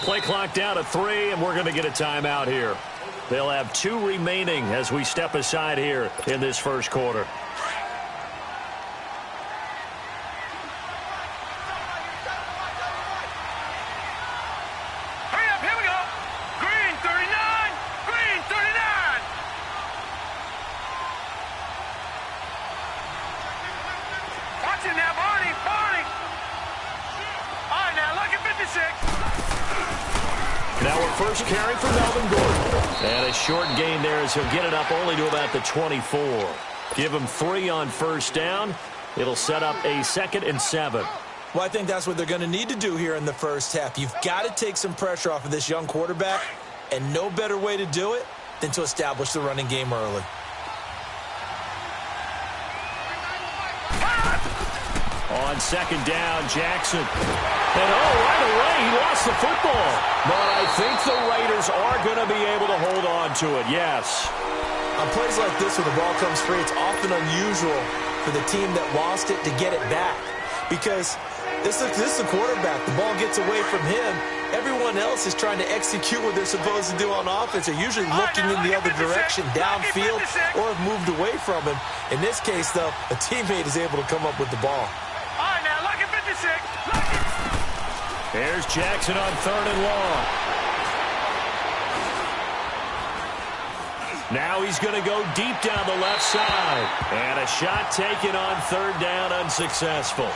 Play clock down to 3, and we're going to get a timeout here. They'll have 2 remaining as we step aside here in this first quarter. Now we're first carry for Melvin Gordon. And a short gain there as he'll get it up only to about the 24. Give him 3 on first down. It'll set up a 2nd and 7. Well, I think that's what they're going to need to do here in the first half. You've got to take some pressure off of this young quarterback, and no better way to do it than to establish the running game early. On second down, Jackson. And right away, he lost the football. But I think the Raiders are going to be able to hold on to it, yes. On plays like this, when the ball comes free, it's often unusual for the team that lost it to get it back. Because this is the quarterback. The ball gets away from him. Everyone else is trying to execute what they're supposed to do on offense. They're usually looking in the other direction, downfield, or have moved away from him. In this case, though, a teammate is able to come up with the ball. There's Jackson on 3rd and long. Now he's going to go deep down the left side. And a shot taken on 3rd down, unsuccessful.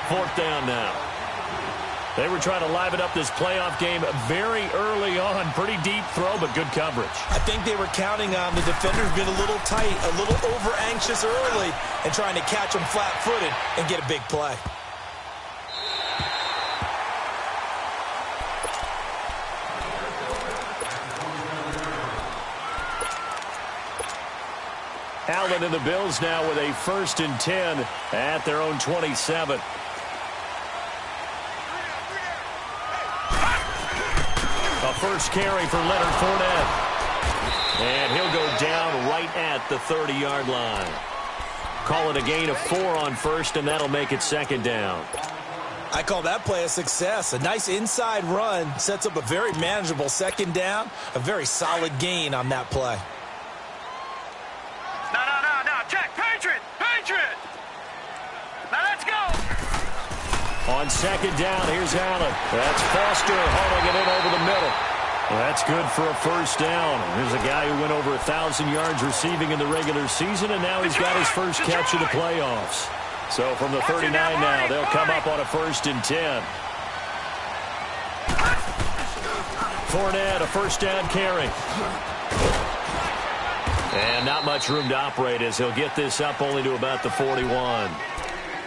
4th down now. They were trying to liven up this playoff game very early on. Pretty deep throw, but good coverage. I think they were counting on the defenders being a little tight, a little over-anxious early, and trying to catch them flat-footed and get a big play. Allen and the Bills now with a 1st and 10 at their own 27. A first carry for Leonard Fournette. And he'll go down right at the 30-yard line. Call it a gain of 4 on first, and that'll make it 2nd down. I call that play a success. A nice inside run sets up a very manageable 2nd down. A very solid gain on that play. On 2nd down, here's Allen. That's Foster hauling it in over the middle. Well, that's good for a first down. Here's a guy who went over 1,000 yards receiving in the regular season, and now he's got his first catch of the playoffs. So from the 39 now, they'll come up on a 1st and 10. Fournette, a first down carry. And not much room to operate as he'll get this up only to about the 41.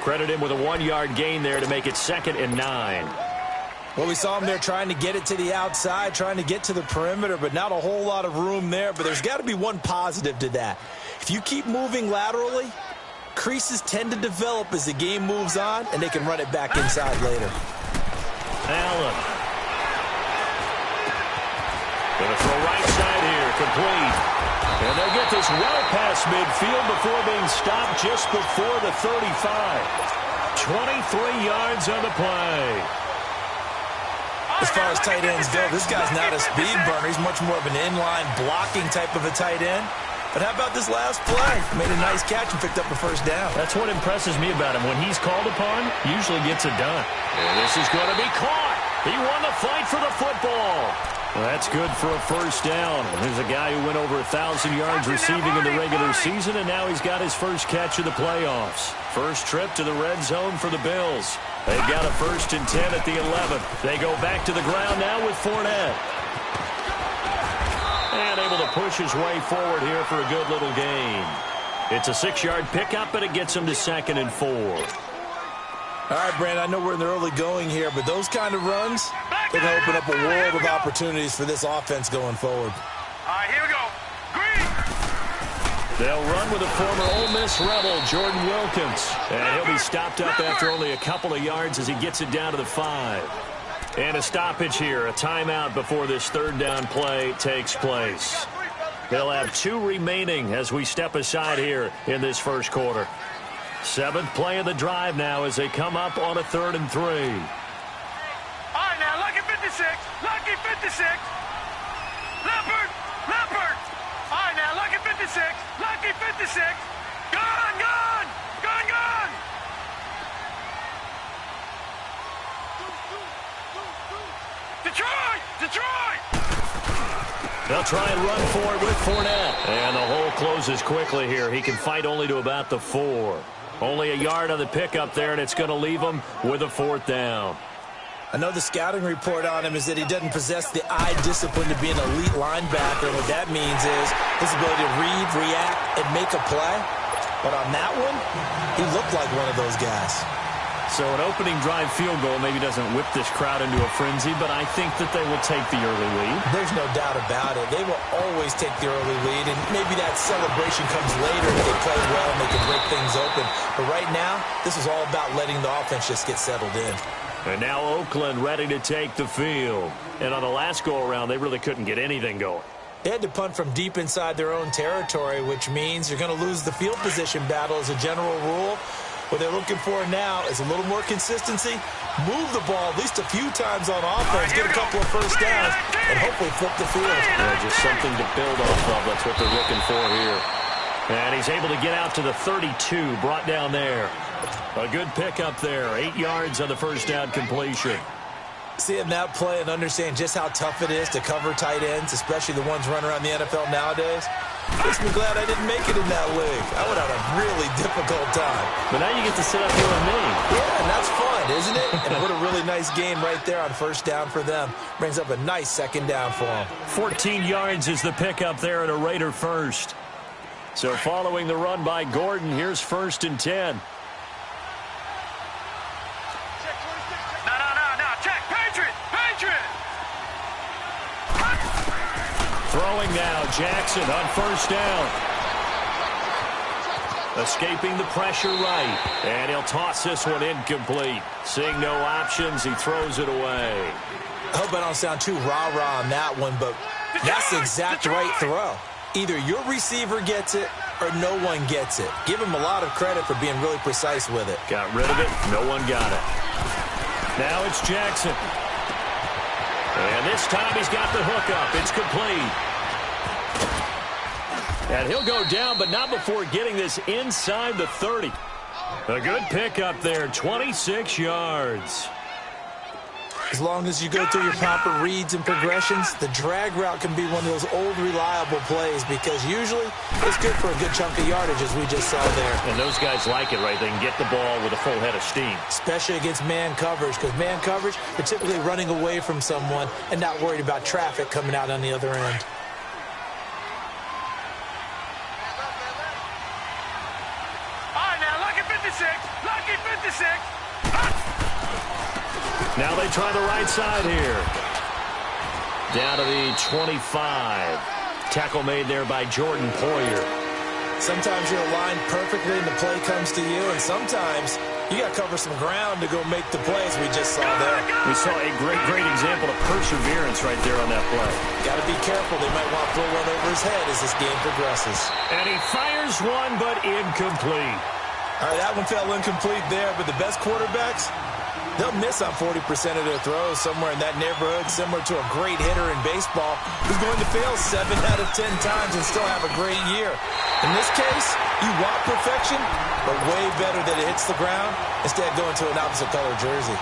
Credit him with a 1-yard gain there to make it 2nd and 9. Well, we saw him there trying to get it to the outside, trying to get to the perimeter, but not a whole lot of room there. But there's got to be one positive to that. If you keep moving laterally, creases tend to develop as the game moves on, and they can run it back inside later. Allen. Going to throw right side here, complete. And they'll get this well past midfield before being stopped just before the 35. 23 yards on the play. As far as tight ends go, this guy's not a speed burner. He's much more of an inline blocking type of a tight end. But how about this last play? Made a nice catch and picked up a first down. That's what impresses me about him. When he's called upon, usually gets it done. And this is going to be caught. He won the fight for the football. Well, that's good for a first down. There's a guy who went over 1,000 yards receiving in the regular season, and now he's got his first catch of the playoffs. First trip to the red zone for the Bills. They've got a 1st and 10 at the 11. They go back to the ground now with Fournette. And able to push his way forward here for a good little gain. It's a 6-yard pickup, but it gets him to 2nd and 4. All right, Brandon, I know we're in the early going here, but those kind of runs, they're going to open up a world of opportunities for this offense going forward. All right, here we go. Green. They'll run with a former Ole Miss Rebel, Jordan Wilkins. And he'll be stopped up after only a couple of yards as he gets it down to the 5. And a stoppage here, a timeout before this 3rd down play takes place. They'll have 2 remaining as we step aside here in this first quarter. 7th play of the drive now as they come up on a 3rd and 3. All right, now look at 56. 56. Lucky 56. Leopard. Leopard. All right, now, lucky 56. Lucky 56. Gone, gone. Gone, gone. Detroit. Detroit. They'll try and run for it with Fournette. And the hole closes quickly here. He can fight only to about the 4. Only a yard on the pickup there, and it's going to leave him with a 4th down. I know the scouting report on him is that he doesn't possess the eye discipline to be an elite linebacker. And what that means is his ability to read, react, and make a play. But on that one, he looked like one of those guys. So an opening drive field goal maybe doesn't whip this crowd into a frenzy, but I think that they will take the early lead. There's no doubt about it. They will always take the early lead, and maybe that celebration comes later if they play well and they can break things open. But right now, this is all about letting the offense just get settled in. And now Oakland ready to take the field. And on the last go-around, they really couldn't get anything going. They had to punt from deep inside their own territory, which means you're going to lose the field position battle as a general rule. What they're looking for now is a little more consistency, move the ball at least a few times on offense, get a couple of first downs, and hopefully flip the field. Yeah, just something to build off of. That's what they're looking for here. And he's able to get out to the 32, brought down there. A good pickup there, 8 yards on the first down completion. Seeing that play and understand just how tough it is to cover tight ends, especially the ones running around the NFL nowadays, makes me glad I didn't make it in that league. I would have a really difficult time. But now you get to sit up here with me. Yeah, and that's fun, isn't it? And what a really nice game right there on first down for them. Brings up a nice second down for them. 14 yards is the pickup there at a Raider first. So following the run by Gordon, here's 1st and 10. Throwing now, Jackson on first down. Escaping the pressure right. And he'll toss this one incomplete. Seeing no options, he throws it away. I hope I don't sound too rah-rah on that one, but that's the exact right throw. Either your receiver gets it or no one gets it. Give him a lot of credit for being really precise with it. Got rid of it. No one got it. Now it's Jackson. And this time he's got the hook up. It's complete. And he'll go down, but not before getting this inside the 30. A good pickup there, 26 yards. As long as you go through your proper reads and progressions, the drag route can be one of those old reliable plays because usually it's good for a good chunk of yardage as we just saw there. And those guys like it, right? They can get the ball with a full head of steam. Especially against man coverage because man coverage, they're typically running away from someone and not worried about traffic coming out on the other end. Lucky 56. Now they try the right side here. Down to the 25. Tackle made there by Jordan Poyer. Sometimes you're aligned perfectly and the play comes to you, and sometimes you got to cover some ground to go make the plays we just saw there. We saw a great example of perseverance right there on that play. Got to be careful. They might want to throw one over his head as this game progresses. And he fires one, but incomplete. All right, that one fell incomplete there, but the best quarterbacks, they'll miss on 40% of their throws somewhere in that neighborhood, similar to a great hitter in baseball who's going to fail 7 out of 10 times and still have a great year. In this case, you want perfection, but way better that it hits the ground instead of going to an opposite color jersey.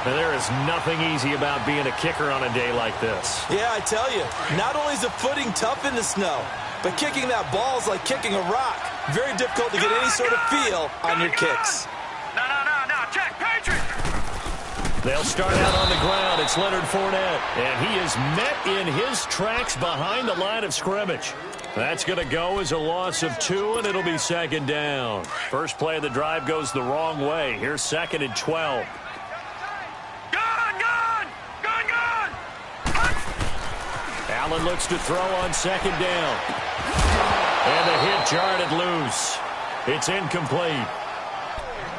And there is nothing easy about being a kicker on a day like this. Yeah, I tell you, not only is the footing tough in the snow, but kicking that ball is like kicking a rock. Very difficult to get any sort of feel on your kicks. No, check, Patriot. They'll start out on the ground. It's Leonard Fournette, and he is met in his tracks behind the line of scrimmage. That's going to go as a loss of 2, and it'll be 2nd down. First play of the drive goes the wrong way. Here's 2nd and 12. Allen looks to throw on 2nd down. And the hit jarred it loose. It's incomplete.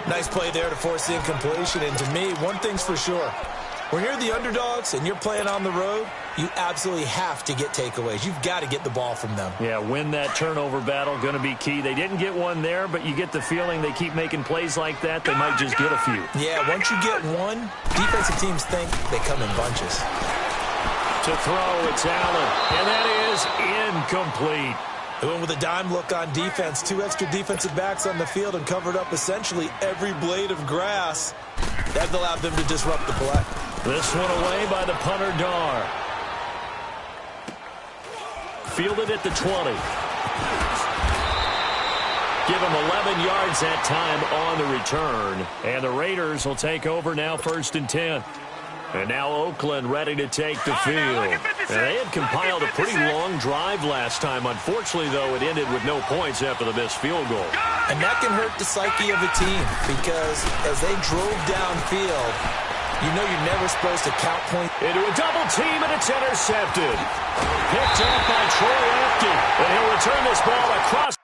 Nice play there to force the incompletion. And to me, one thing's for sure. When you're the underdogs and you're playing on the road, you absolutely have to get takeaways. You've got to get the ball from them. Yeah, win that turnover battle, going to be key. They didn't get one there, but you get the feeling they keep making plays like that, they might just get a few. Yeah, once you get one, defensive teams think they come in bunches. To throw, it's Allen, and that is incomplete. They went with a dime look on defense. 2 extra defensive backs on the field and covered up essentially every blade of grass. That allowed them to disrupt the play. This one away by the punter, Dar. Fielded at the 20. Give him 11 yards that time on the return. And the Raiders will take over now, 1st and 10. And now Oakland ready to take the field. And they had compiled a pretty long drive last time. Unfortunately, though, it ended with no points after the missed field goal. And that can hurt the psyche of a team because as they drove downfield, you know you're never supposed to count points. Into a double team, and it's intercepted. Picked up by Troy Apke. And he'll return this ball across.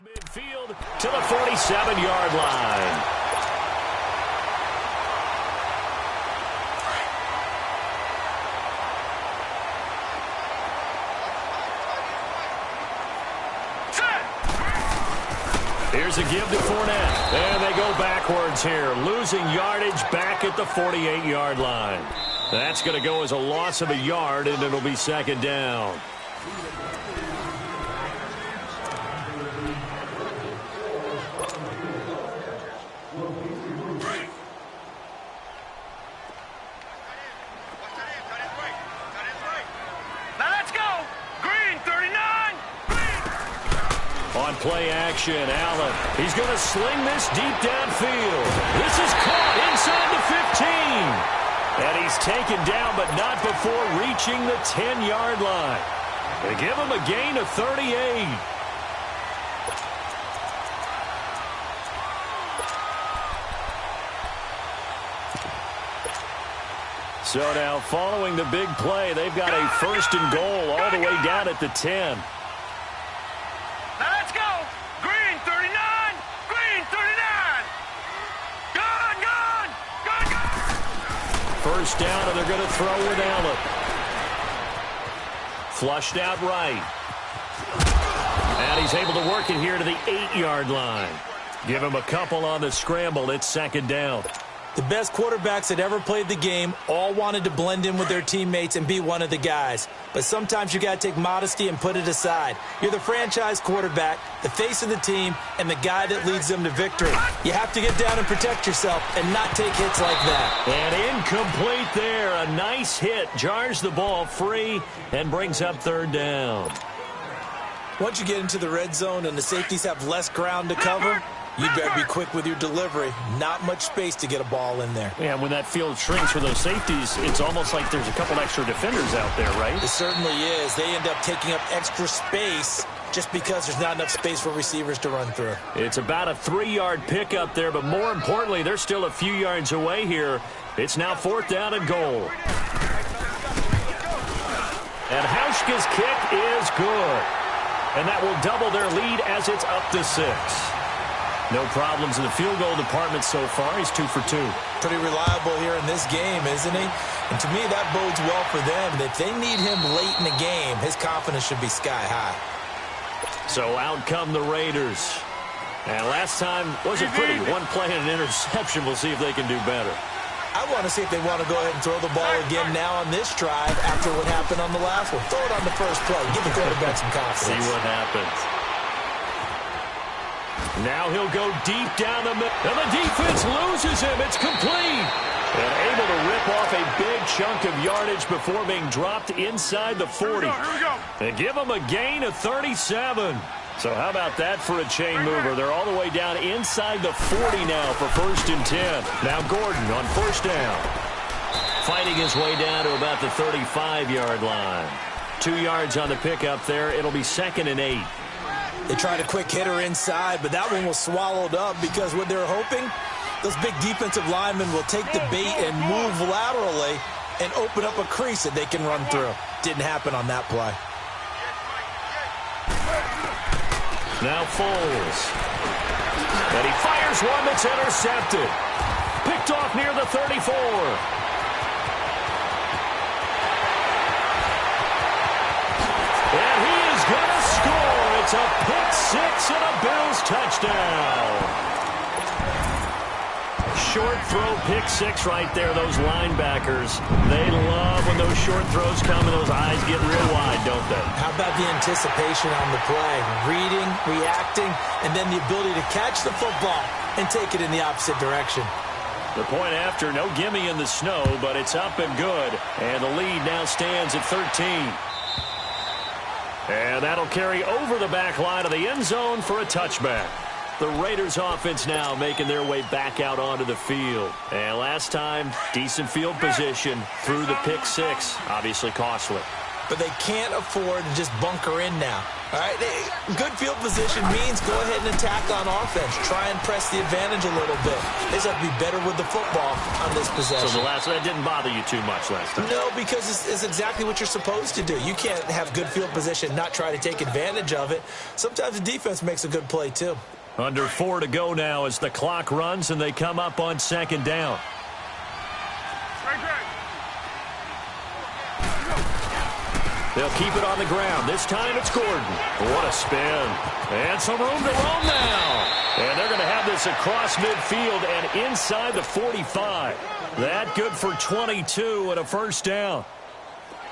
Midfield to the 47-yard line. Here's a give to Fournette. And they go backwards here, losing yardage back at the 48-yard line. That's going to go as a loss of a yard, and it'll be 2nd down. Play action, Allen. He's going to sling this deep downfield. This is caught inside the 15. And he's taken down, but not before reaching the 10-yard line. They give him a gain of 38. So now, following the big play, they've got a 1st and goal all the way down at the 10. First down, and they're going to throw with Allen. Flushed out right. And he's able to work it here to the 8-yard line. Give him a couple on the scramble. It's 2nd down. The best quarterbacks that ever played the game all wanted to blend in with their teammates and be one of the guys. But sometimes you got to take modesty and put it aside. You're the franchise quarterback, the face of the team, and the guy that leads them to victory. You have to get down and protect yourself and not take hits like that. And incomplete there. A nice hit. Jars the ball free and brings up 3rd down. Once you get into the red zone and the safeties have less ground to cover, you better be quick with your delivery. Not much space to get a ball in there. Yeah, when that field shrinks for those safeties, it's almost like there's a couple extra defenders out there, right? It certainly is. They end up taking up extra space just because there's not enough space for receivers to run through. It's about a 3-yard pickup there, but more importantly, they're still a few yards away here. It's now 4th down and goal. And Hauschka's kick is good. And that will double their lead as it's up to 6. No problems in the field goal department so far. He's 2 for 2. Pretty reliable here in this game, isn't he? And to me, that bodes well for them. If they need him late in the game, his confidence should be sky high. So out come the Raiders. And last time wasn't pretty. One play and an interception. We'll see if they can do better. I want to see if they want to go ahead and throw the ball again now on this drive after what happened on the last one. Throw it on the first play. Give the quarterback some confidence. See what happens. Now he'll go deep down the middle. And the defense loses him. It's complete. And able to rip off a big chunk of yardage before being dropped inside the 40. Here we go. And give him a gain of 37. So how about that for a chain mover? They're all the way down inside the 40 now for 1st and 10. Now Gordon on 1st down. Fighting his way down to about the 35-yard line. 2 yards on the pickup there. It'll be 2nd and 8. They tried a quick hitter inside, but that one was swallowed up because what they're hoping Those big defensive linemen will take the bait and move laterally and open up a crease that they can run through. Didn't happen on that play. Now Foles. And he fires one that's intercepted. Picked off near the 34. And he is going to score. It's a pick six and a Bills touchdown. Short throw pick six right there. Those linebackers, they love when those short throws come and those eyes get real wide, don't they? How about the anticipation on the play? Reading, reacting, and then the ability to catch the football and take it in the opposite direction. The point after, no gimme in the snow, but it's up and good. And the lead now stands at 13. And that'll carry over the back line of the end zone for a touchback. The Raiders offense now making their way back out onto the field. And last time, decent field position through the pick six. Obviously costly. But they can't afford to just bunker in now. All right, good field position means go ahead and attack on offense. Try and press the advantage a little bit. They just have to be better with the football on this possession. So that didn't bother you too much last time? No, because it's exactly what you're supposed to do. You can't have good field position, not try to take advantage of it. Sometimes the defense makes a good play too. Under 4 to go now as the clock runs and they come up on second down. They'll keep it on the ground. This time it's Gordon. What a spin. And some room to roam now. And they're going to have this across midfield and inside the 45. That good for 22 and a first down.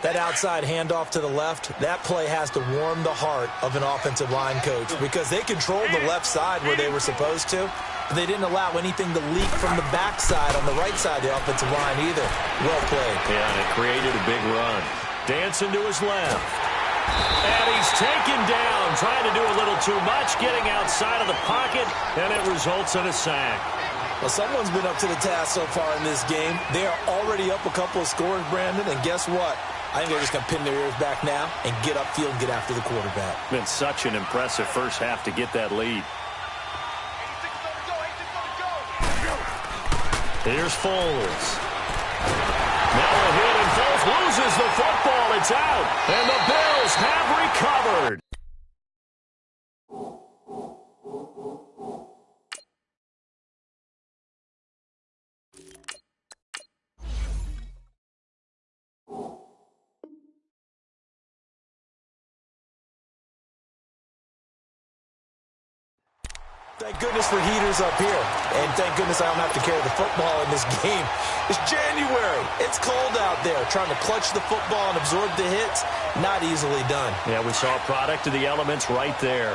That outside handoff to the left, that play has to warm the heart of an offensive line coach because they controlled the left side where they were supposed to, but they didn't allow anything to leak from the backside on the right side of the offensive line either. Well played. Yeah, and it created a big run. Dancing to his left. And he's taken down, trying to do a little too much, getting outside of the pocket, and it results in a sack. Well, someone's been up to the task so far in this game. They are already up a couple of scores, Brandon, and guess what? I think they're just going to pin their ears back now and get upfield and get after the quarterback. Been such an impressive first half to get that lead. Here's Foles. Now a hit, and Foles loses the football. It's out, and the Bills have recovered. Thank goodness for heaters up here. And thank goodness I don't have to carry the football in this game. It's January. It's cold out there. Trying to clutch the football and absorb the hits, not easily done. Yeah, we saw a product of the elements right there.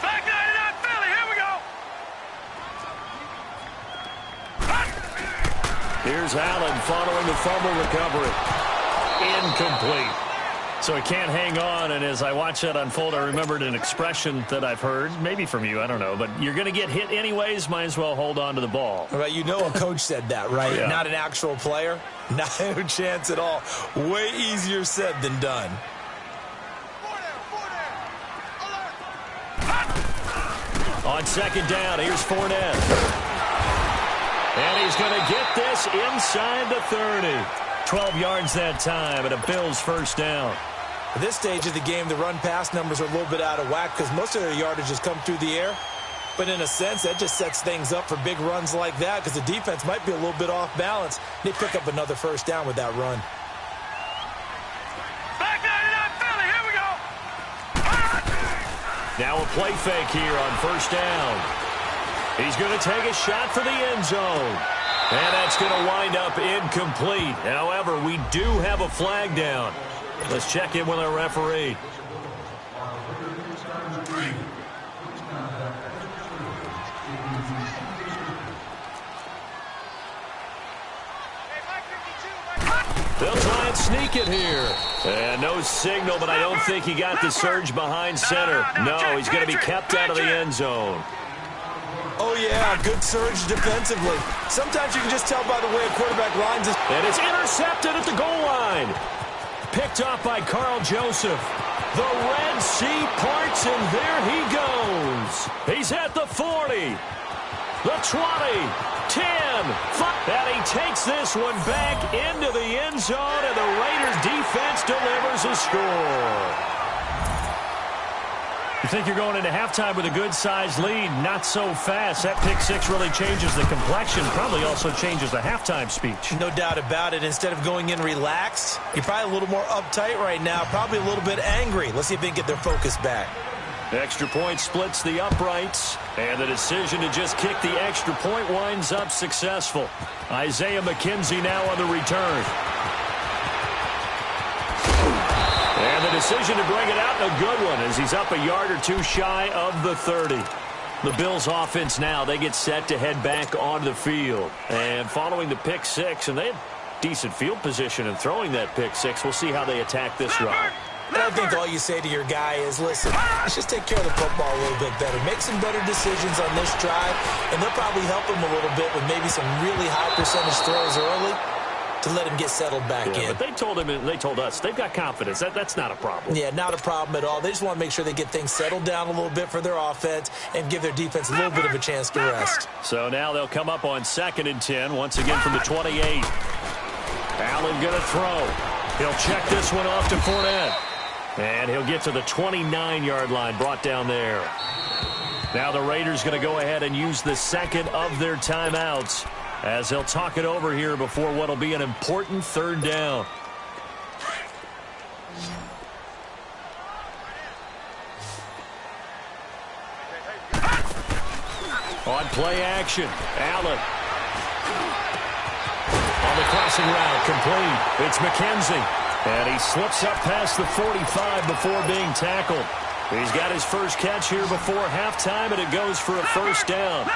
Back 99 Philly, here we go. Here's Allen following the fumble recovery. Incomplete. So he can't hang on, and as I watch that unfold, I remembered an expression that I've heard, maybe from you, I don't know, but you're going to get hit anyways, might as well hold on to the ball. Right, you know a coach said that, right? Yeah. Not an actual player. No chance at all. Way easier said than done. On second down, here's Fournette. And he's going to get this inside the 30. 12 yards that time, and a Bills first down. At this stage of the game, the run-pass numbers are a little bit out of whack because most of their yardage has come through the air. But in a sense, that just sets things up for big runs like that because the defense might be a little bit off balance. They pick up another first down with that run. Back 99 Philly, here we go. Now a play fake here on first down. He's going to take a shot for the end zone. And that's going to wind up incomplete. However, we do have a flag down. Let's check in with our referee. They'll try and sneak it here. And no signal, but I don't think he got the surge behind center. No, he's going to be kept out of the end zone. Oh, yeah, good surge defensively. Sometimes you can just tell by the way a quarterback lines is. And it's intercepted at the goal line. Picked off by Carl Joseph. The Red Sea parts, and there he goes. He's at the 40. the 20, 10, 5. And he takes this one back into the end zone, and the Raiders defense delivers a score. You think you're going into halftime with a good-sized lead? Not so fast. That pick six really changes the complexion, probably also changes the halftime speech. No doubt about it. Instead of going in relaxed, you're probably a little more uptight right now, probably a little bit angry. Let's see if they can get their focus back. Extra point splits the uprights, and the decision to just kick the extra point winds up successful. Isaiah McKenzie now on the return. And the decision to bring it out, a good one, as he's up a yard or two shy of the 30. The Bills offense now, they get set to head back onto the field. And following the pick six, and they had decent field position in throwing that pick six, we'll see how they attack this drive. And I think all you say to your guy is, listen, let's just take care of the football a little bit better. Make some better decisions on this drive, and they'll probably help him a little bit with maybe some really high percentage throws early to let him get settled back in. But they told him, and they told us, they've got confidence. That's not a problem. Yeah, not a problem at all. They just want to make sure they get things settled down a little bit for their offense and give their defense a little bit of a chance to rest. So now they'll come up on 2nd and 10, once again from the 28. Allen going to throw. He'll check this one off to Fournette. And he'll get to the 29-yard line, brought down there. Now the Raiders going to go ahead and use the second of their timeouts, as they'll talk it over here before what will be an important 3rd down. On play action, Allen. On the crossing route, complete. It's McKenzie. And he slips up past the 45 before being tackled. He's got his first catch here before halftime, and it goes for a 1st down.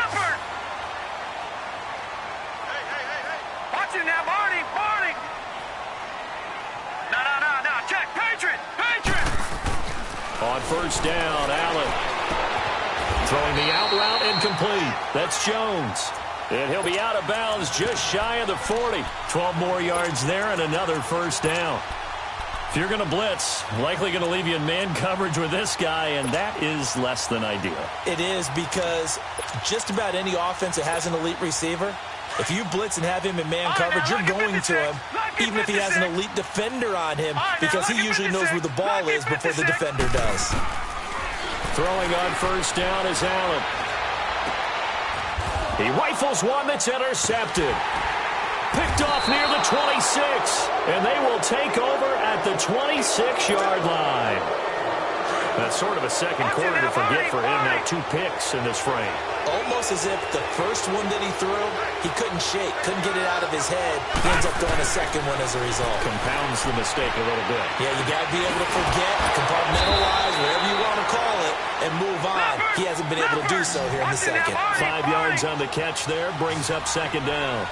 Watch it now, Barney. No. Check. Patriot. On 1st down, Allen. Throwing the out route, incomplete. That's Jones. And he'll be out of bounds just shy of the 40. 12 more yards there and another 1st down. If you're going to blitz, likely going to leave you in man coverage with this guy, and that is less than ideal. It is, because just about any offense that has an elite receiver, if you blitz and have him in man coverage, you're going to him, even if he has an elite defender on him, because he usually knows where the ball is before the defender does. Throwing on 1st down is Allen. He rifles one that's intercepted. Picked off near the 26, and they will take over at the 26-yard line. That's sort of a second quarter to forget for him. Now 2 picks in this frame. Almost as if the first one that he threw, he couldn't shake, couldn't get it out of his head. He ends up throwing a second one as a result. Compounds the mistake a little bit. Yeah, you got to be able to forget, compartmentalize, whatever you want to call it, and move on. He hasn't been able to do so here in the second. 5 yards on the catch there, brings up 2nd down.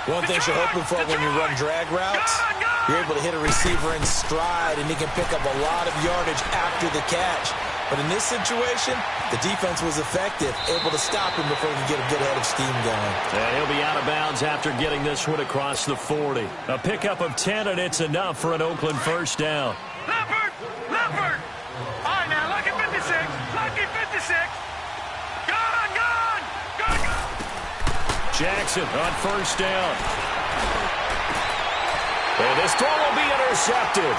One thing you're hoping for when you run drag routes, you're able to hit a receiver in stride, and he can pick up a lot of yardage after the catch. But in this situation, the defense was effective, able to stop him before he could get a good head of steam going. And he'll be out of bounds after getting this one across the 40. A pickup of 10, and it's enough for an Oakland 1st down. Leopard! All right, now, lucky 56. Gone! Jackson on 1st down. And this throw will be intercepted.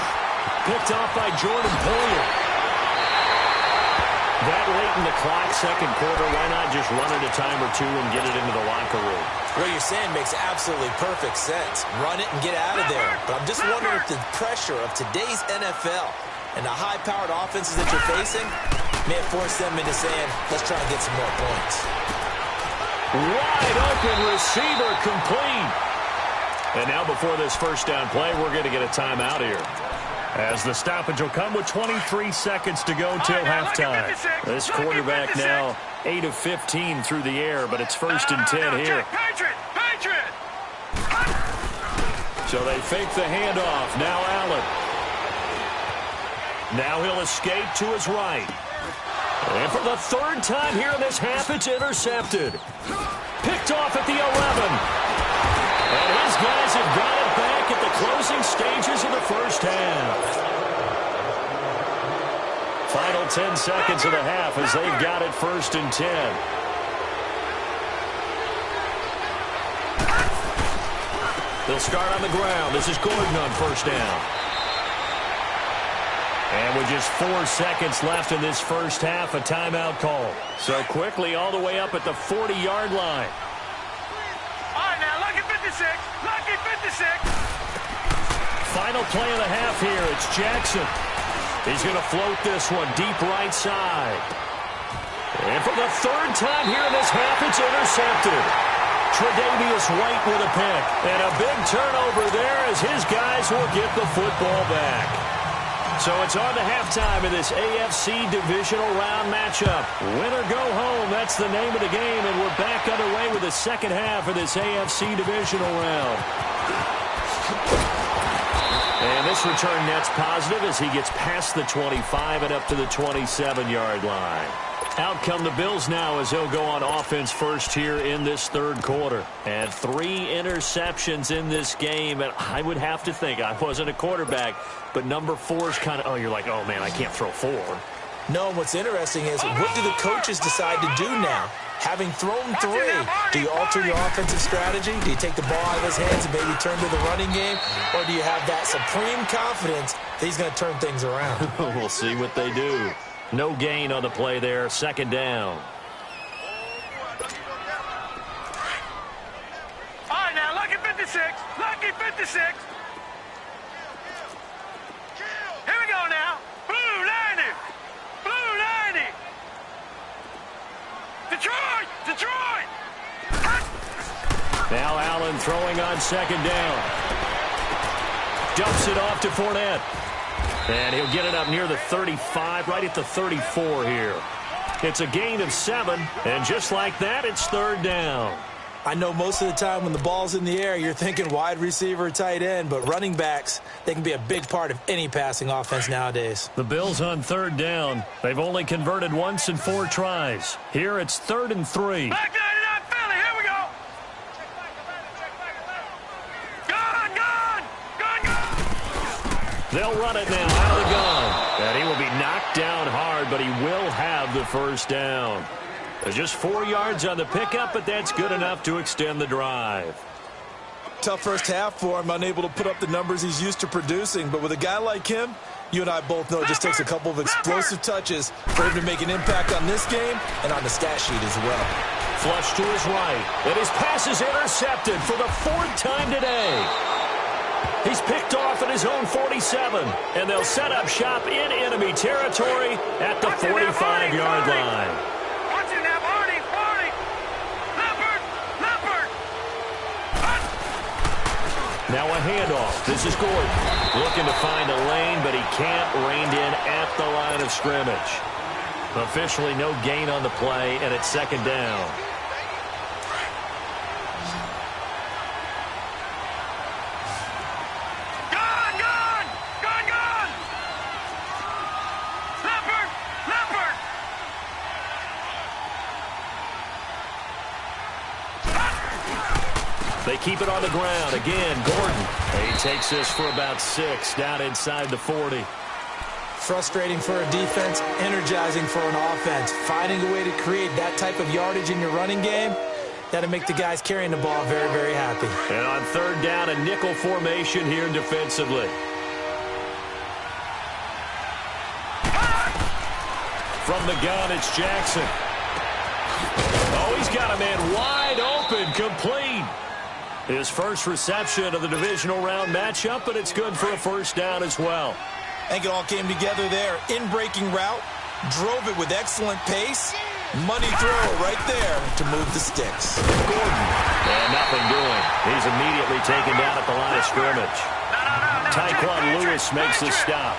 Picked off by Jordan Poyer. That late in the clock, second quarter, why not just run it a time or two and get it into the locker room? What you're saying makes absolutely perfect sense. Run it and get out of there. But I'm just wondering if the pressure of today's NFL and the high-powered offenses that you're facing may have forced them into saying, let's try and get some more points. Wide open receiver, complete. And now before this 1st down play, we're going to get a timeout here, as the stoppage will come with 23 seconds to go till halftime. This quarterback now 8 of 15 through the air, but it's 1st and 10 here. Patriot! So they fake the handoff. Now Allen. Now he'll escape to his right. And for the 3rd time here in this half, it's intercepted. Picked off at the 11. And his guys have got it back at the closing stages of the 1st half. Final 10 seconds of the half as they've got it 1st and 10. They'll start on the ground. This is Gordon on first down. And with just 4 seconds left in this first half, a timeout call. So quickly all the way up at the 40-yard line. All right, now, lucky 56. Lucky 56. Final play of the half here. It's Jackson. He's going to float this one deep right side. And for the third time here in this half, it's intercepted. Tre'Davious White with a pick. And a big turnover there as his guys will get the football back. So it's on to halftime of this AFC divisional round matchup. Win or go home, that's the name of the game. And we're back underway with the second half of this AFC divisional round. And this return net's positive as he gets past the 25 and up to the 27-yard line. Out come the Bills now as they'll go on offense first here in this third quarter. And 3 interceptions in this game. And I would have to think, I wasn't a quarterback, but number 4 is kind of, oh, you're like, oh, man, I can't throw 4. No, what's interesting is what do the coaches decide to do now? Having thrown 3, do you alter your offensive strategy? Do you take the ball out of his hands and maybe turn to the running game? Or do you have that supreme confidence that he's going to turn things around? We'll see what they do. No gain on the play there. Second down. All right, now, lucky 56. Lucky 56. Here we go now. Blue 90. Blue 90. Detroit! Detroit! Now Allen throwing on second down. Dumps it off to Fournette. And he'll get it up near the 35, right at the 34 here. It's a gain of 7, and just like that, it's third down. I know most of the time when the ball's in the air, you're thinking wide receiver, tight end, but running backs, they can be a big part of any passing offense nowadays. The Bills on third down. They've only converted once in 4 tries. Here it's 3rd and 3. Back 99 Philly, here we go. Gun, gun, gun, gun. They'll run it now out of the gun. And he will be knocked down hard, but he will have the first down. There's just 4 yards on the pickup, but that's good enough to extend the drive. Tough first half for him, unable to put up the numbers he's used to producing. But with a guy like him, you and I both know it just takes a couple of explosive touches for him to make an impact on this game and on the stat sheet as well. Flush to his right, and his pass is intercepted for the 4th time today. He's picked off at his own 47, and they'll set up shop in enemy territory at the 45-yard line. Now a handoff. This is Gordon. Looking to find a lane, but he can't. Reined in at the line of scrimmage. Officially no gain on the play, and it's second down. Gun, gun, gun, gun. Leopard, leopard. They keep it on the ground. Again, Gordon. He takes this for about 6 down inside the 40. Frustrating for a defense, energizing for an offense. Finding a way to create that type of yardage in your running game, that'll make the guys carrying the ball very, very happy. And on third down, a nickel formation here defensively. From the gun, it's Jackson. Oh, he's got a man wide open, complete. His first reception of the divisional round matchup, but it's good for a first down as well. I think it all came together there. In-breaking route, drove it with excellent pace. Money throw right there to move the sticks. Gordon. And nothing doing. He's immediately taken down at the line of scrimmage. Tyquan Lewis makes the stop.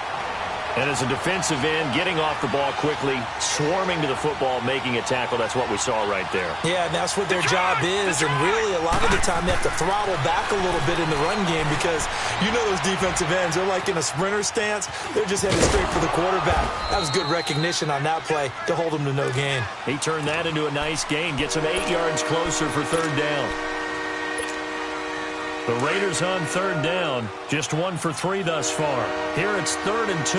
And as a defensive end, getting off the ball quickly, swarming to the football, making a tackle. That's what we saw right there. Yeah, and that's what their job is. And really, a lot of the time, they have to throttle back a little bit in the run game because you know those defensive ends, they're like in a sprinter stance. They're just heading straight for the quarterback. That was good recognition on that play to hold them to no gain. He turned that into a nice gain, gets him 8 yards closer for third down. The Raiders on third down, just 1 for 3 thus far. Here it's 3rd and 2.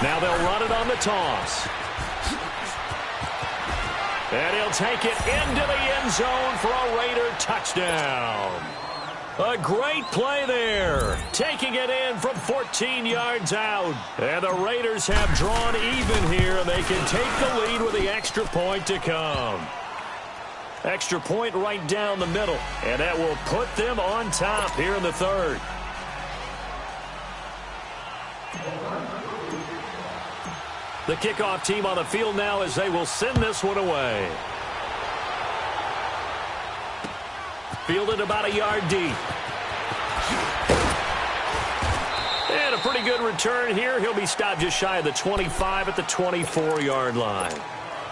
Now they'll run it on the toss. And he'll take it into the end zone for a Raider touchdown. A great play there. Taking it in from 14 yards out. And the Raiders have drawn even here, and they can take the lead with the extra point to come. Extra point right down the middle, and that will put them on top here in the third. The kickoff team on the field now as they will send this one away. Fielded about a yard deep. And a pretty good return here. He'll be stopped just shy of the 25 at the 24-yard line.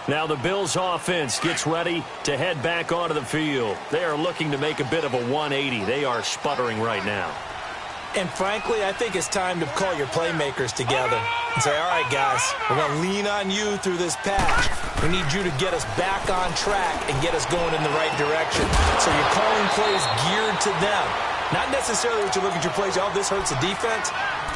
Now the Bills offense gets ready to head back onto the field. They are looking to make a bit of a 180. They are sputtering right now. And frankly, I think it's time to call your playmakers together and say, all right, guys, we're going to lean on you through this patch. We need you to get us back on track and get us going in the right direction. So you're calling plays geared to them. Not necessarily what you look at your plays, oh, this hurts the defense.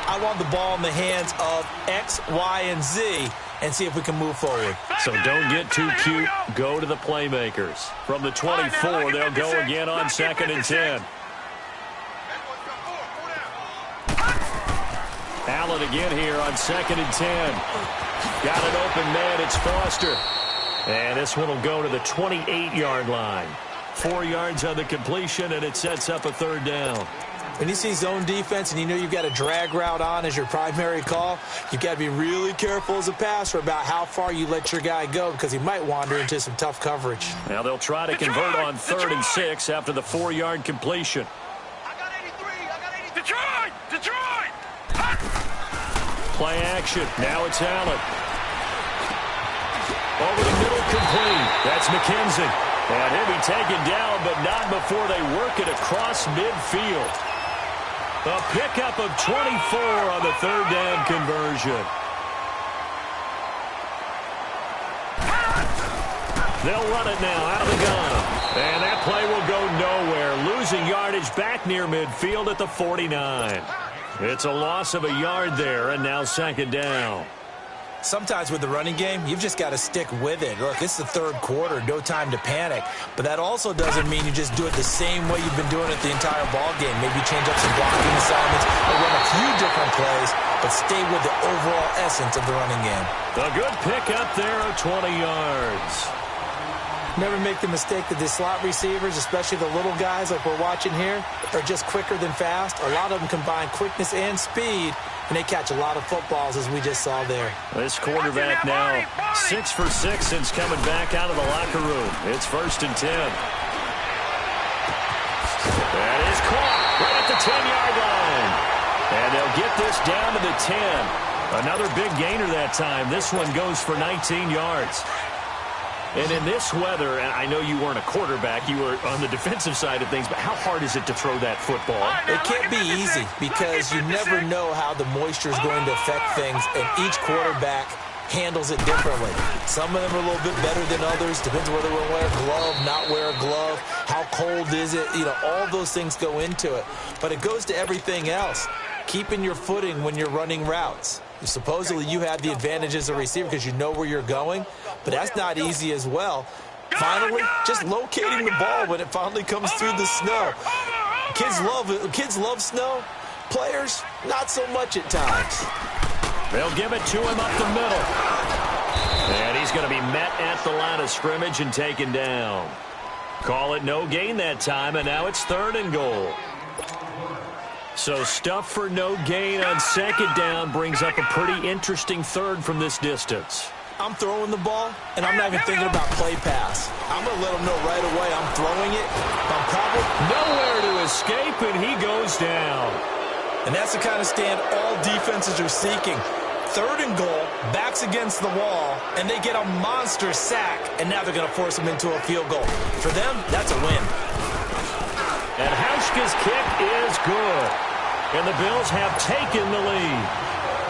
I want the ball in the hands of X, Y, and Z and see if we can move forward. So don't get too cute. Go to the playmakers. From the 24, they'll go again on 2nd and 10. Allen again here on 2nd and 10. Got an open man. It's Foster. And this one will go to the 28-yard line. 4 yards on the completion, and it sets up a 3rd down. When you see zone defense and you know you've got a drag route on as your primary call, you've got to be really careful as a passer about how far you let your guy go because he might wander into some tough coverage. Now they'll try to convert on 3rd and 6 after the 4-yard completion. I got 83. Detroit! Play action. Now it's Allen. Over the middle, complete. That's McKenzie. And he'll be taken down, but not before they work it across midfield. A pickup of 24 on the 3rd down conversion. They'll run it now out of the gun. And that play will go nowhere. Losing yardage back near midfield at the 49. It's a loss of a yard there, and now 2nd down. Sometimes with the running game, you've just got to stick with it. Look, it's the 3rd quarter, no time to panic. But that also doesn't mean you just do it the same way you've been doing it the entire ball game. Maybe change up some blocking assignments or run a few different plays, but stay with the overall essence of the running game. A good pickup there of 20 yards. Never make the mistake that the slot receivers, especially the little guys like we're watching here, are just quicker than fast. A lot of them combine quickness and speed, and they catch a lot of footballs, as we just saw there. This quarterback now 6 for 6 since coming back out of the locker room. It's 1st and 10. That is caught right at the 10-yard line. And they'll get this down to the 10. Another big gainer that time. This one goes for 19 yards. And in this weather, and I know you weren't a quarterback, you were on the defensive side of things, but how hard is it to throw that football? It can't be easy because you never know how the moisture is going to affect things, and each quarterback handles it differently. Some of them are a little bit better than others. Depends whether they wear a glove, not wear a glove, how cold is it. You know, all those things go into it. But it goes to everything else. Keeping your footing when you're running routes. Supposedly you have the advantage as a receiver because you know where you're going, but that's not easy as well. Finally, just locating the ball when it finally comes through the snow. Kids love snow. Players, not so much at times. They'll give it to him up the middle. And he's going to be met at the line of scrimmage and taken down. Call it no gain that time, and now it's 3rd and goal. So stuff for no gain on 2nd down brings up a pretty interesting 3rd from this distance. I'm throwing the ball, and I'm not even thinking about play pass. I'm going to let them know right away I'm throwing it. I'm covered. Nowhere to escape, and he goes down. And that's the kind of stand all defenses are seeking. 3rd and goal, backs against the wall, and they get a monster sack, and now they're going to force them into a field goal. For them, that's a win. And Hauschka's kick is good. And the Bills have taken the lead.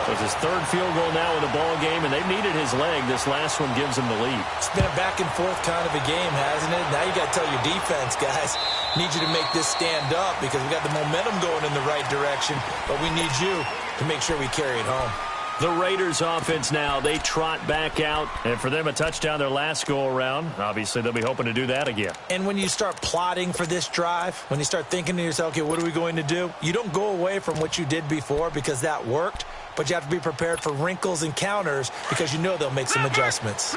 It's his 3rd field goal now in the ball game, and they've needed his leg. This last one gives them the lead. It's been a back-and-forth kind of a game, hasn't it? Now you got to tell your defense, guys, need you to make this stand up because we got the momentum going in the right direction, but we need you to make sure we carry it home. The Raiders offense now, they trot back out. And for them, a touchdown their last go-around. Obviously, they'll be hoping to do that again. And when you start plotting for this drive, when you start thinking to yourself, okay, what are we going to do? You don't go away from what you did before because that worked, but you have to be prepared for wrinkles and counters because you know they'll make some adjustments.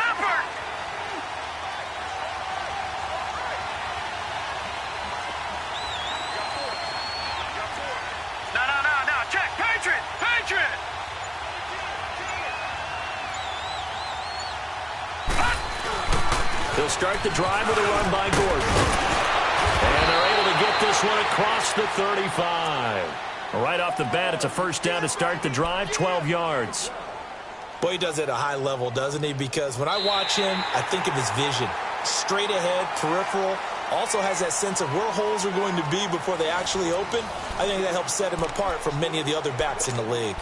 They'll start the drive with a run by Gordon. And they're able to get this one across the 35. Right off the bat, it's a first down to start the drive, 12 yards. Boy, he does it at a high level, doesn't he? Because when I watch him, I think of his vision. Straight ahead, peripheral. Also has that sense of where holes are going to be before they actually open. I think that helps set him apart from many of the other backs in the league.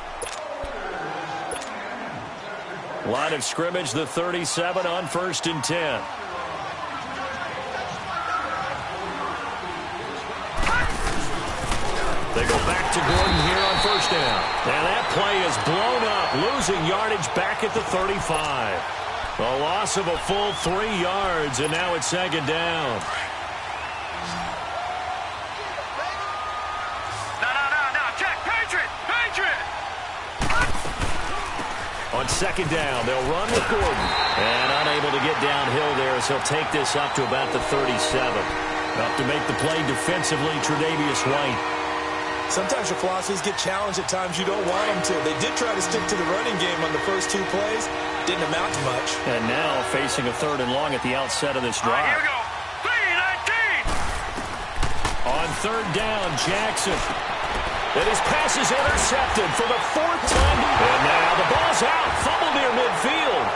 Line of scrimmage, the 37 on 1st and 10. They go back to Gordon here on first down. And that play is blown up, losing yardage back at the 35. A loss of a full 3 yards, and now it's second down. No, check, Patriot! On second down, they'll run with Gordon. And unable to get downhill there, so he'll take this up to about the 37. Up to make the play defensively, Tre'Davious White. Sometimes your philosophies get challenged at times you don't want them to. They did try to stick to the running game on the first 2 plays. Didn't amount to much. And now facing a 3rd and long at the outset of this drive. All right, here we go. 3-19. On 3rd down, Jackson. And his pass is intercepted for the 4th time. And now the ball's out. Fumble near midfield.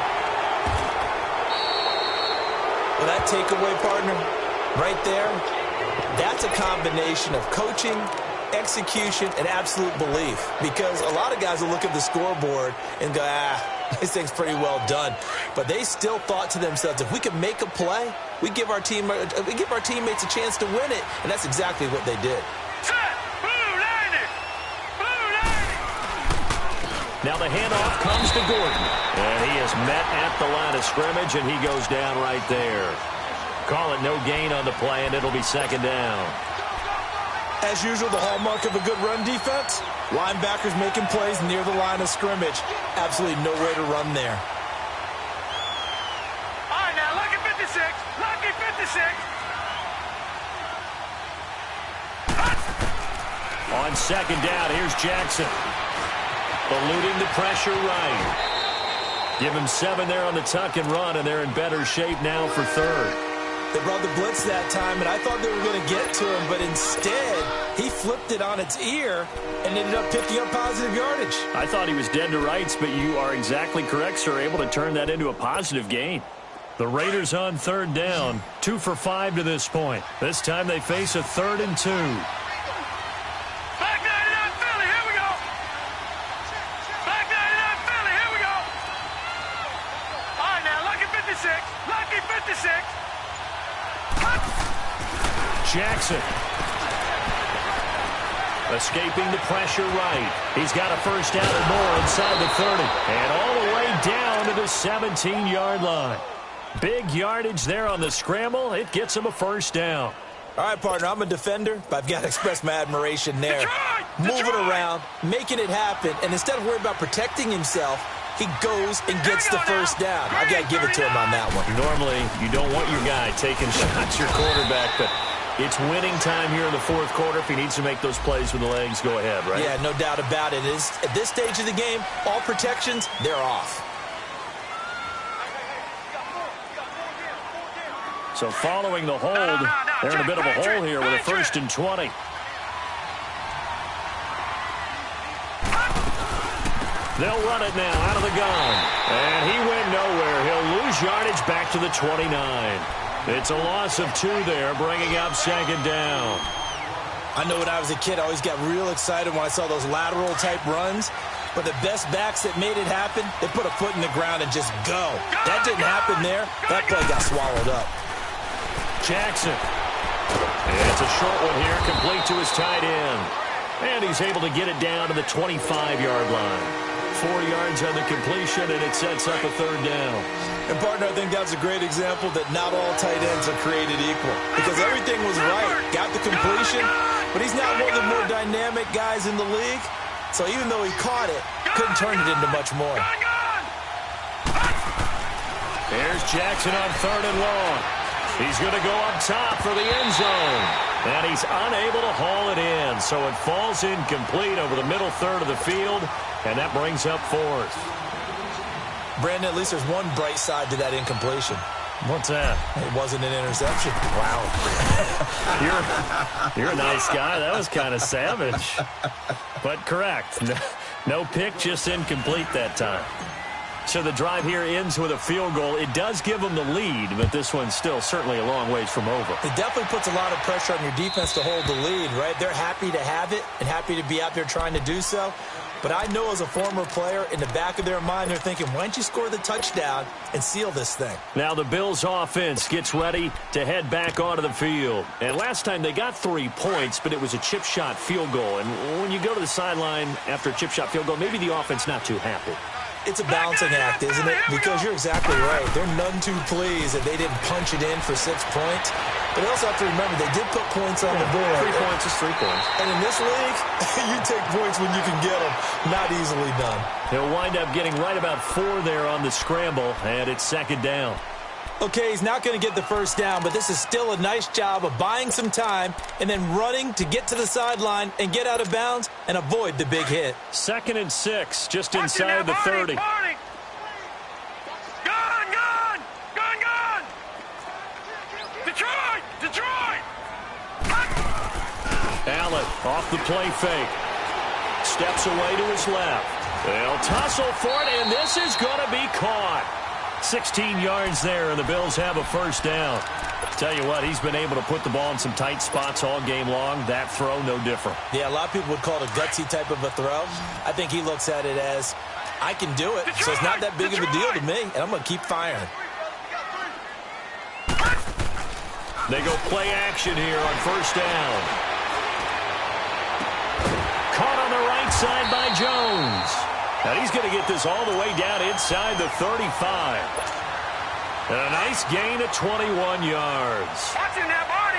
Well, that takeaway, partner, right there, that's a combination of coaching, execution, and absolute belief. Because a lot of guys will look at the scoreboard and go, this thing's pretty well done. But they still thought to themselves, if we can make a play, we give our teammates a chance to win it. And that's exactly what they did. Now the handoff comes to Gordon. And he is met at the line of scrimmage, and he goes down right there. Call it no gain on the play, and it'll be second down. As usual, the hallmark of a good run defense, linebackers making plays near the line of scrimmage. Absolutely no way to run there. All right, now, lucky 56. Lucky 56. On second down, here's Jackson. Eluding the pressure right. Give him 7 there on the tuck and run, and they're in better shape now for 3rd. They brought the blitz that time, and I thought they were going to get to him, but instead, he flipped it on its ear and ended up picking up positive yardage. I thought he was dead to rights, but you are exactly correct, sir, able to turn that into a positive gain. The Raiders on 3rd down, 2 for 5 to this point. This time they face a 3rd and 2. Back 99 Philly, here we go. Back 99 Philly, here we go. All right, now, lucky 56. Lucky 56. Jackson. Escaping the pressure right. He's got a first down and more inside the 30. And all the way down to the 17-yard line. Big yardage there on the scramble. It gets him a first down. All right, partner, I'm a defender, but I've got to express my admiration there. Moving around, making it happen, and instead of worrying about protecting himself, he goes and gets the first down. I've got to give it to him on that one. Normally, you don't want your guy taking shots, your quarterback, but it's winning time here in the 4th quarter. If he needs to make those plays with the legs, go ahead, right? Yeah, no doubt about it. At this stage of the game, all protections, they're off. So following the hold, they're in a bit of a hole here with a 1st and 20. They'll run it now out of the gun. And he went nowhere. He'll lose yardage back to the 29. It's a loss of 2 there, bringing up second down. I know when I was a kid, I always got real excited when I saw those lateral-type runs. But the best backs that made it happen, they put a foot in the ground and just go. That didn't happen there. That play got swallowed up. Jackson. And it's a short one here, complete to his tight end. And he's able to get it down to the 25-yard line. 4 yards on the completion, and it sets up a third down. And, partner, I think that's a great example that not all tight ends are created equal. Because everything was right. Got the completion, but he's not one of the more dynamic guys in the league. So even though he caught it, couldn't turn it into much more. There's Jackson on 3rd and long. He's going to go up top for the end zone. And he's unable to haul it in. So it falls incomplete over the middle third of the field. And that brings up 4th. Brandon, at least there's one bright side to that incompletion. What's that? It wasn't an interception. Wow. You're a nice guy. That was kind of savage. But correct. No pick, just incomplete that time. So the drive here ends with a field goal. It does give them the lead, but this one's still certainly a long ways from over. It definitely puts a lot of pressure on your defense to hold the lead, right? They're happy to have it and happy to be out there trying to do so. But I know as a former player, in the back of their mind, they're thinking, why don't you score the touchdown and seal this thing? Now the Bills offense gets ready to head back onto the field. And last time they got 3 points, but it was a chip shot field goal. And when you go to the sideline after a chip shot field goal, maybe the offense not too happy. It's a balancing act, isn't it? Because you're exactly right. They're none too pleased that they didn't punch it in for 6 points. But they also have to remember they did put points on the board. 3 points is 3 points. And in this league, you take points when you can get them. Not easily done. He'll wind up getting right about 4 there on the scramble, and it's 2nd down. Okay, he's not going to get the first down, but this is still a nice job of buying some time and then running to get to the sideline and get out of bounds and avoid the big hit. 2nd and 6, just inside the 30. Gone! Detroit! Allen off the play fake. Steps away to his left. They'll tussle for it, and this is going to be caught. 16 yards there, and the Bills have a first down. Tell you what, he's been able to put the ball in some tight spots all game long. That throw, no different. Yeah, a lot of people would call it a gutsy type of a throw. I think he looks at it as, I can do it, so it's not that big of a deal to me, and I'm going to keep firing. They go play action here on first down. Caught on the right side by Jones. And he's going to get this all the way down inside the 35. And a nice gain of 21 yards.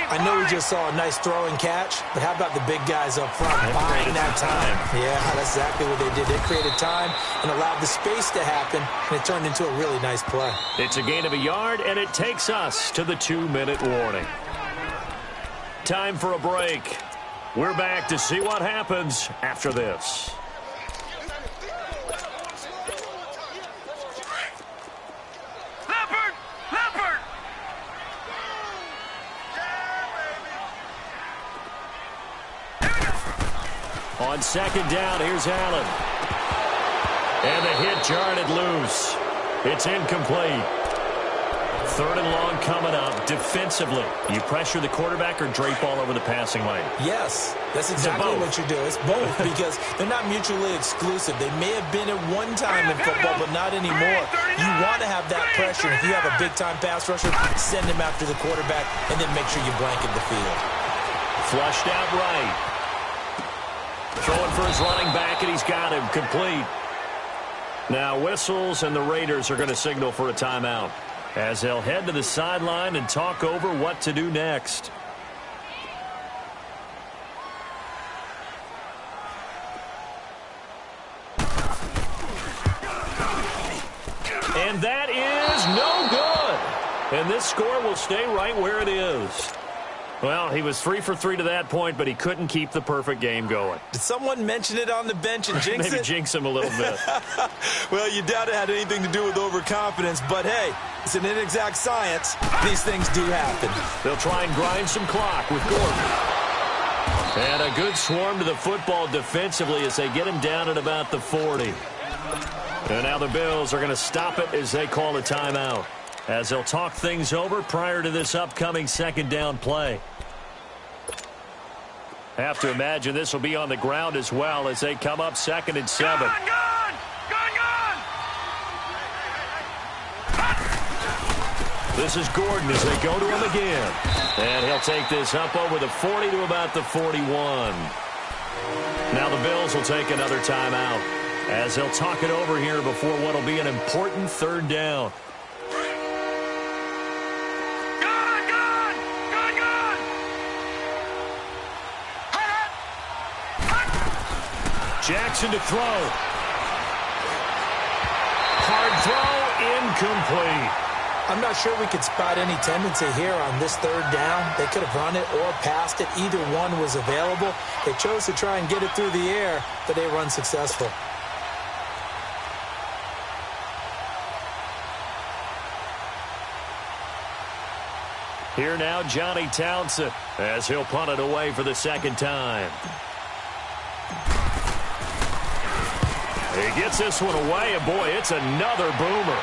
I know we just saw a nice throwing catch, but how about the big guys up front buying that time? Yeah, that's exactly what they did. They created time and allowed the space to happen, and it turned into a really nice play. It's a gain of a yard, and it takes us to the 2-minute warning. Time for a break. We're back to see what happens after this. On 2nd down, here's Allen. And the hit jarred it loose. It's incomplete. 3rd and long coming up. Defensively, you pressure the quarterback or drape all over the passing lane? Yes, that's exactly what you do. It's both because they're not mutually exclusive. They may have been at one time in football, but not anymore. You want to have that pressure. If you have a big-time pass rusher, send him after the quarterback and then make sure you blanket the field. Flushed out right. Throwing for his running back, and he's got him complete. Now whistles, and the Raiders are going to signal for a timeout as they'll head to the sideline and talk over what to do next. And that is no good. And this score will stay right where it is. Well, he was 3 for 3 to that point, but he couldn't keep the perfect game going. Did someone mention it on the bench and jinx it? Maybe jinx him a little bit. Well, you doubt it had anything to do with overconfidence, but hey, it's an inexact science. These things do happen. They'll try and grind some clock with Gordon. And a good swarm to the football defensively as they get him down at about the 40. And now the Bills are going to stop it as they call a timeout, as they'll talk things over prior to this upcoming 2nd down play. Have to imagine this will be on the ground as well as they come up 2nd and 7. Gone! This is Gordon as they go to him again. And he'll take this up over the 40 to about the 41. Now the Bills will take another timeout. as they'll talk it over here before what will be an important third down. Jackson to throw. Hard throw, incomplete. I'm not sure we could spot any tendency here on this third down. They could have run it or passed it. Either one was available. They chose to try and get it through the air, but they were unsuccessful. Here now, Johnny Townsend, as he'll punt it away for the second time. He gets this one away, and boy, it's another boomer.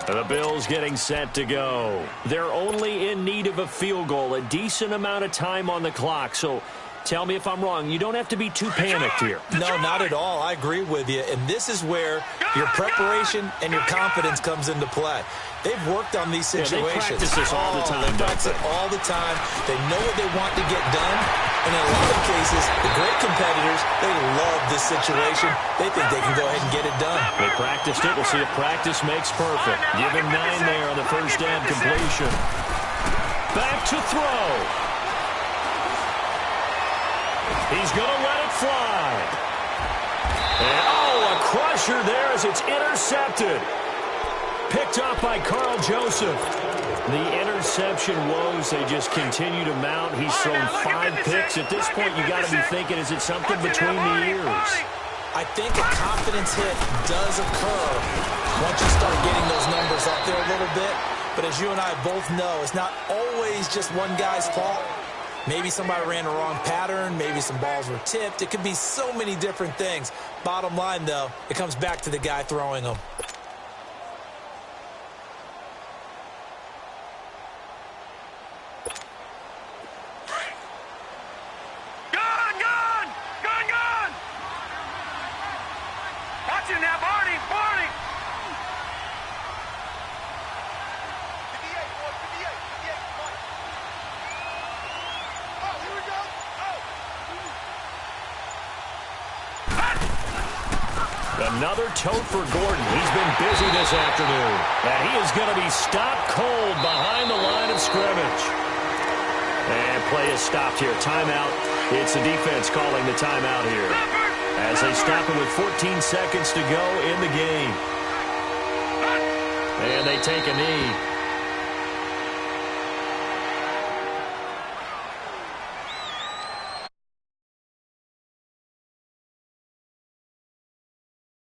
The Bills getting set to go. They're only in need of a field goal, a decent amount of time on the clock. So tell me if I'm wrong. You don't have to be too panicked here. No, not at all. I agree with you. And this is where your preparation and your confidence comes into play. They've worked on these situations. They practice this all the time. They practice it all the time. They know what they want to get done. And in a lot of cases, the great competitors, they love this situation. They think they can go ahead and get it done. They practiced it. We'll see if practice makes perfect. Give him 9 there on the first down completion. Back to throw. He's going to let it fly. And, a crusher there as it's intercepted. Picked off by Carl Joseph. The interception woes, they just continue to mount. He's thrown 5 picks. At this point, you got to be thinking, is it something between the ears? I think a confidence hit does occur once you start getting those numbers up there a little bit. But as you and I both know, it's not always just one guy's fault. Maybe somebody ran the wrong pattern. Maybe some balls were tipped. It could be so many different things. Bottom line, though, it comes back to the guy throwing them. Another tote for Gordon. He's been busy this afternoon. And he is going to be stopped cold behind the line of scrimmage. And play is stopped here. Timeout. It's the defense calling the timeout here, as they stop him with 14 seconds to go in the game. And they take a knee.